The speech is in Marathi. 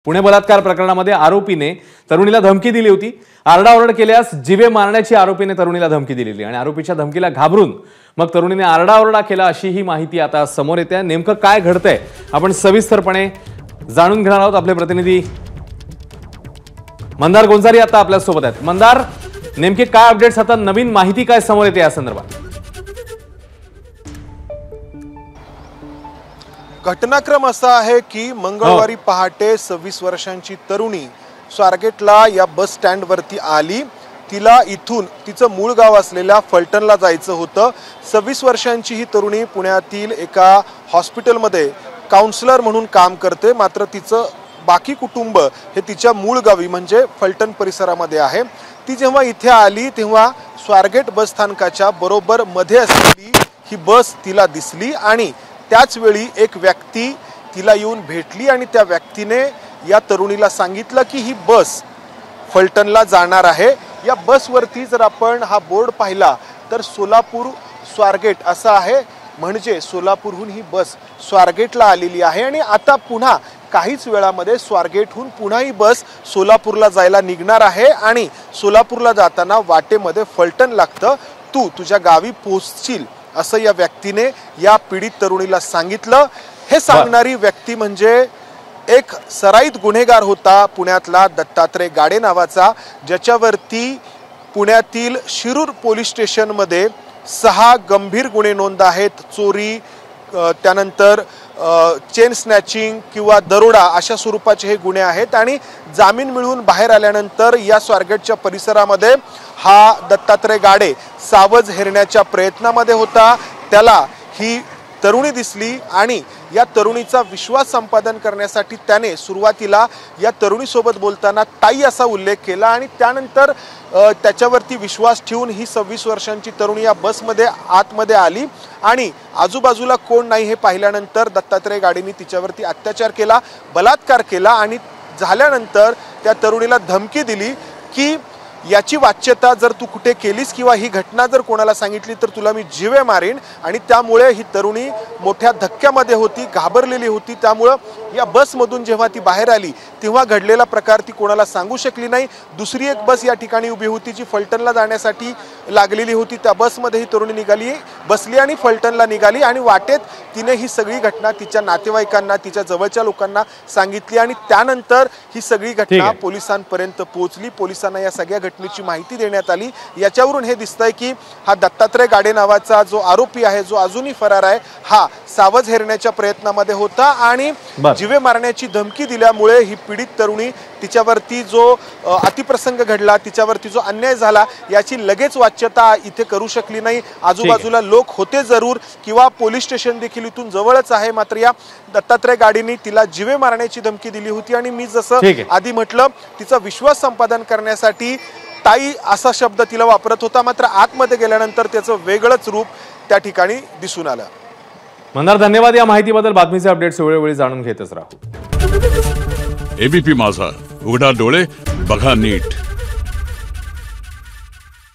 पुणे बलात्कार प्रकरणामध्ये आरोपीने तरुणीला धमकी दिली होती। आरडाओरड केल्यास जीवे मारण्याची आरोपीने तरुणीला धमकी दिलेली आणि आरोपीच्या धमकीला घाबरून मग तरुणीने आरडाओरडा केला अशी ही माहिती आता समोर येते। नेमकं काय घडतंय आपण सविस्तरपणे जाणून घेणार आहोत। आपले प्रतिनिधी मंदार गोंजारी आता आपल्या सोबत आहेत। मंदार, नेमके काय अपडेट्स, आता नवीन माहिती काय समोर येते या संदर्भात? घटनाक्रम असा आहे की मंगळवारी पहाटे 26 वर्षांची तरुणी स्वारगेटला या बस स्टँड वरती आली। तिला इथून तिचं मूळ गाव असलेल्या फलटणला जायचं होतं। 26 वर्षांची ही तरुणी पुण्यातील एका हॉस्पिटलमध्ये काउन्सिलर म्हणून काम करते, मात्र तिचं बाकी कुटुंब हे तिच्या मूळ गावी म्हणजे फलटण परिसरामध्ये आहे। ती जेव्हा इथे आली तेव्हा स्वारगेट बस स्थानकाच्या बरोबर मध्ये असलेली ही बस तिला दिसली आणि त्याच वेळी एक व्यक्ती तिला येऊन भेटली आणि त्या व्यक्तीने या तरुणीला सांगितलं की ही बस फलटणला जाणार आहे। या बसवरती जर आपण हा बोर्ड पाहिला तर सोलापूर स्वारगेट असा आहे, म्हणजे सोलापूरहून ही बस स्वारगेटला आलेली आहे आणि आता पुन्हा काहीच वेळामध्ये स्वारगेटहून पुन्हा ही बस सोलापूरला जायला निघणार आहे आणि सोलापूरला जाताना वाटेमध्ये फलटण लागतं, तू तुझ्या गावी पोहोचशील असं या व्यक्तीने या पीडित तरुणीला सांगितलं। हे सांगणारी व्यक्ती म्हणजे एक सराईत गुन्हेगार होता पुण्यातला दत्तात्रय गाडे नावाचा, ज्याच्यावरती पुण्यातील शिरूर पोलीस स्टेशनमध्ये 6 गंभीर गुन्हे नोंद आहेत। चोरी, त्यानंतर चेन स्नॅचिंग किंवा दरोडा अशा स्वरूपाचे हे गुन्हे आहेत आणि जामीन मिळून बाहेर आल्यानंतर या स्वारगेटच्या परिसरामध्ये हा दत्तात्रय गाडे सावज हेरण्याच्या प्रयत्नामध्ये होता। त्याला ही तरुणी दिसली आणि या तरुणीचा विश्वास संपादन करण्यासाठी त्याने सुरुवातीला या तरुणीसोबत बोलताना ताई असा उल्लेख केला आणि त्यानंतर त्याच्यावरती विश्वास ठेवून ही 26 वर्षांची तरुणी या बसमध्ये आतमध्ये आली आणि आजूबाजूला कोण नाही हे पाहिल्यानंतर दत्तात्रय गाडेंनी तिच्यावरती अत्याचार केला, बलात्कार केला आणि झाल्यानंतर त्या तरुणीला धमकी दिली की याची वाच्यता जर तू कुठे केलीस किंवा ही घटना जर कोणाला सांगितली तर तुला मी जीवे मारेन। आणि त्यामुळे ही तरुणी मोठ्या धक्क्यामध्ये होती, घाबरलेली होती। त्यामुळे या बसमधून जेव्हा ती बाहेर आली तेव्हा घडलेला प्रकार ती कोणाला सांगू शकली नाही। दुसरी एक बस या ठिकाणी उभी होती जी फलटणला जाण्यासाठी लागलेली होती, त्या बसमध्ये ही तरुणी निघाली, बसली आणि फलटणला निघाली आणि वाटेत तिने ही सगळी घटना तिच्या नातेवाईकांना, तिच्या जवळच्या लोकांना सांगितली आणि त्यानंतर ही सगळी घटना पोलिसांपर्यंत पोहोचली। पोलिसांना या सगळ्या घटनेची माहिती देण्यात आली। याच्यावरून हे दिसतंय की हा दत्तात्रय गाडे नावाचा जो आरोपी आहे, जो अजूनही फरार आहे, हा सावज हेरण्याच्या प्रयत्नामध्ये होता आणि जीवे मारण्याची धमकी दिल्यामुळे ही पीडित तरुणी तिच्यावरती जो अतिप्रसंग घडला, तिच्यावरती जो अन्याय झाला याची लगेच वाच्यता इथे करू शकली नाही। आजूबाजूला लोक होते जरूर किंवा पोलीस स्टेशन देखील इथून जवळच आहे, मात्र या दत्तात्रय गाडींनी तिला जीवे मारण्याची धमकी दिली होती आणि मी जसं आधी म्हटलं तिचा विश्वास संपादन करण्यासाठी ताई असा शब्द तिला वापरत होता, मात्र आतमध्ये गेल्यानंतर त्याचं वेगळंच रूप त्या ठिकाणी दिसून आलं। मंदार, धन्यवाद या माहितीबद्दल। बातमीचे अपडेट्स वेळोवेळी जाणून घेतच राहू। एबीपी माझा, उघडा डोळे बघा नीट।